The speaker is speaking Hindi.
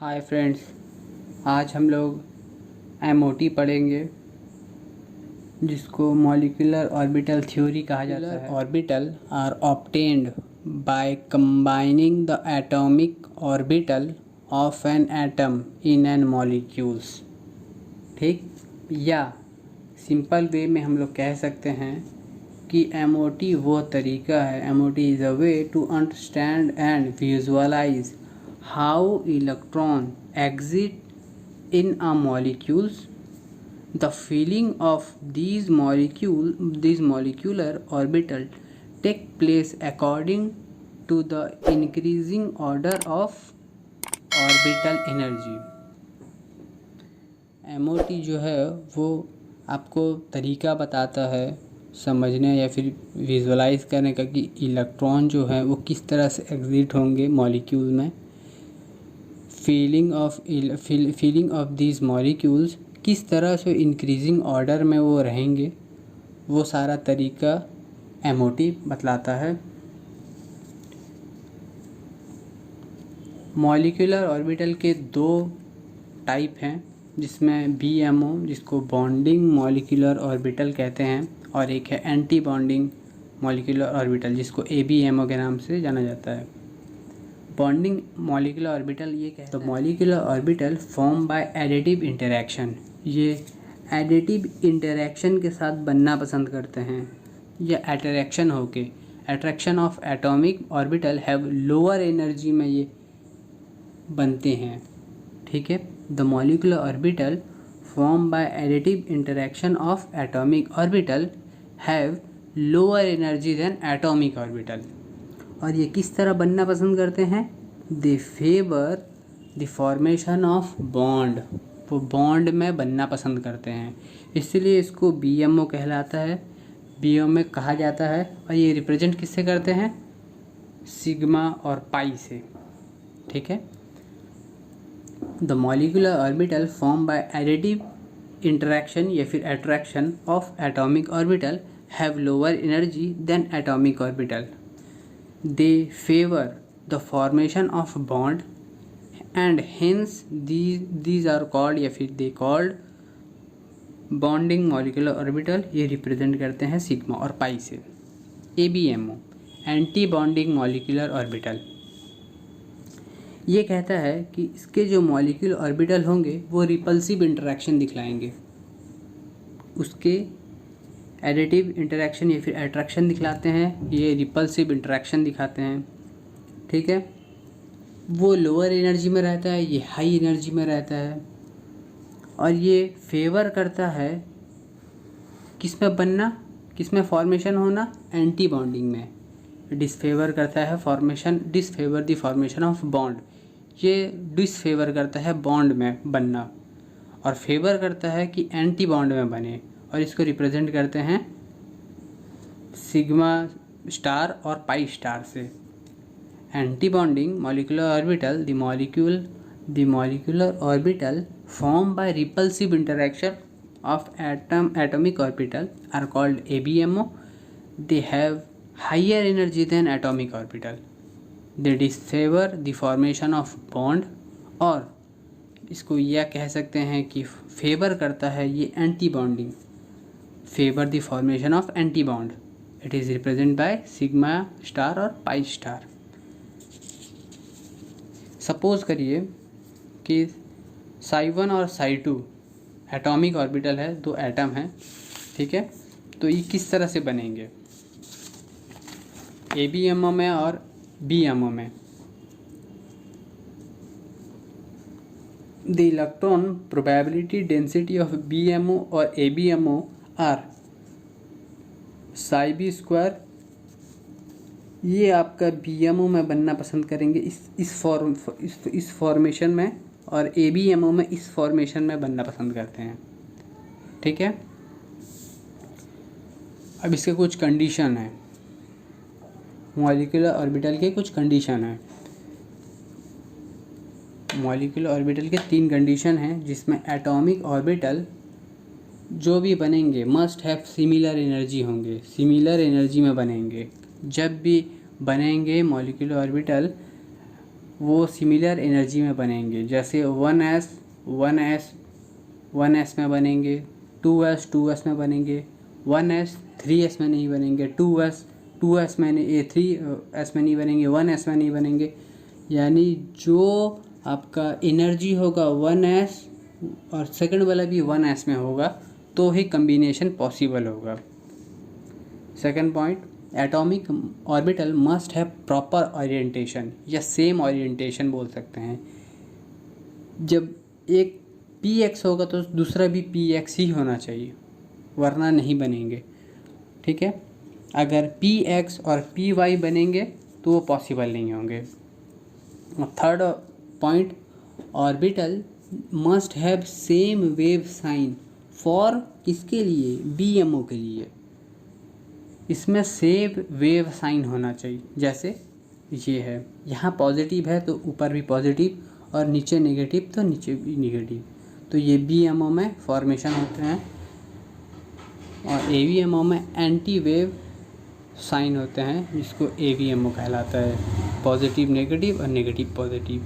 हाय फ्रेंड्स, आज हम लोग एमओटी पढ़ेंगे जिसको मॉलिक्यूलर ऑर्बिटल थ्योरी कहा जाता है। Orbital are obtained by combining the atomic orbital of an atom in an molecules. ठीक, या सिंपल वे में हम लोग कह सकते हैं कि एमओटी वो तरीका है, MOT is a way to understand and visualize how electron exit in a molecules. The filling of these molecular orbital take place according to the increasing order of orbital energy. MOT जो है वो आपको तरीका बताता है समझने या फिर विजुअलाइज करने का कि इलेक्ट्रॉन जो है वो किस तरह से एग्जिट होंगे मॉलिक्यूल में। फीलिंग ऑफ दीज मॉलिक्यूल्स किस तरह से इंक्रीजिंग ऑर्डर में वो रहेंगे, वो सारा तरीका एमओटी बतलाता है। मॉलिक्यूलर ऑर्बिटल के दो टाइप हैं, जिसमें बीएमओ जिसको बॉन्डिंग मॉलिक्यूलर ऑर्बिटल कहते हैं और एक है एंटी बॉन्डिंग मॉलिक्यूलर ऑर्बिटल जिसको एबीएमओ के नाम से जाना जाता है। बॉन्डिंग मॉलिक्यूलर ऑर्बिटल ये कहते हैं molecular orbital form by additive interaction. ये एडिटिव इंटरैक्शन के साथ बनना पसंद करते हैं या अट्रैक्शन होके attraction of atomic orbital have lower energy में ये बनते हैं। ठीक है, the molecular orbital form by additive interaction of atomic orbital have lower energy than atomic orbital. और ये किस तरह बनना पसंद करते हैं? They favour the formation of bond, वो बॉन्ड में बनना पसंद करते हैं, इसलिए इसको बीएमओ कहलाता है, बीएमओ में कहा जाता है। और ये रिप्रेजेंट किससे करते हैं? सिग्मा और पाई से। ठीक है, the molecular orbital form by additive interaction या फिर attraction of atomic orbital have lower energy than atomic orbital. They favor the formation of bond and hence these are called या फिर they called bonding molecular orbital। ये रिप्रेजेंट करते हैं सिग्मा और पाई से। ABMO anti bonding molecular orbital ये कहता है कि इसके जो मॉलिक्यूलर ऑर्बिटल होंगे वो रिपल्सिव इंटरैक्शन दिखलाएंगे, उसके एडिटिव इंटरैक्शन या फिर अट्रैक्शन दिखलाते हैं, ये रिपल्सिव इंटरैक्शन दिखाते हैं। ठीक है, वो लोअर एनर्जी में रहता है, ये हाई एनर्जी में रहता है। और ये फेवर करता है किस में बनना, किस में फॉर्मेशन होना? एंटी बॉन्डिंग में। डिसफेवर करता है formation, disfavour the formation of bond, ये डिसफेवर करता है बॉन्ड में बनना और फेवर करता है कि एंटी बॉन्ड में बने, और इसको रिप्रेजेंट करते हैं सिग्मा स्टार और पाई स्टार से। Anti bonding molecular orbital the molecular orbital form by repulsive interaction of atomic orbital are called ABMO। They have higher energy than atomic orbital. They disfavor the formation of bond, और इसको यह कह सकते हैं कि फेवर करता है ये anti bonding, favour the formation of anti bond. It is represent by sigma star और पाई स्टार। सपोज करिए कि psi1 और psi2 एटॉमिक ऑर्बिटल है, दो एटम हैं। ठीक है, तो ये किस तरह से बनेंगे? ABMO में और BMO में। The electron probability density of BMO और ABMO are psi b square. ये आपका BMO में बनना पसंद करेंगे इस फॉर्मेशन में, और ABMO में इस फॉर्मेशन में बनना पसंद करते हैं। ठीक है, अब इसके कुछ कंडीशन है, मॉलिक्यूलर ऑर्बिटल के कुछ कंडीशन है। मॉलिक्यूलर ऑर्बिटल के 3 कंडीशन हैं, जिसमें एटॉमिक ऑर्बिटल जो भी बनेंगे मस्ट हैव सिमिलर एनर्जी होंगे, सिमिलर एनर्जी में बनेंगे। जब भी बनेंगे मॉलिक्यूलर ऑर्बिटल वो सिमिलर एनर्जी में बनेंगे। जैसे 1s 1s में बनेंगे, 2s में बनेंगे, 1s 3s में नहीं बनेंगे, 2s में नहीं, 3s में नहीं बनेंगे, 1s में नहीं बनेंगे। यानी जो आपका एनर्जी होगा 1s और सेकंड वाला भी 1s में होगा तो ही कम्बिनेशन पॉसिबल होगा। Second point, atomic orbital must have proper orientation या सेम ओरिएंटेशन बोल सकते हैं। जब एक px होगा तो दूसरा भी px ही होना चाहिए, वरना नहीं बनेंगे। ठीक है, अगर px और py बनेंगे तो वो पॉसिबल नहीं होंगे। Third point, orbital must have same wave sign for किसके लिए, BMO के लिए। इसमें सेम वेव साइन होना चाहिए। जैसे ये है, यहाँ पॉजिटिव है तो ऊपर भी पॉजिटिव और नीचे नेगेटिव तो नीचे भी नेगेटिव, तो ये BMO में फॉर्मेशन होते हैं। और AVMO में एंटी वेव साइन होते हैं जिसको AVMO कहलाता है, पॉजिटिव नेगेटिव और नेगेटिव पॉजिटिव।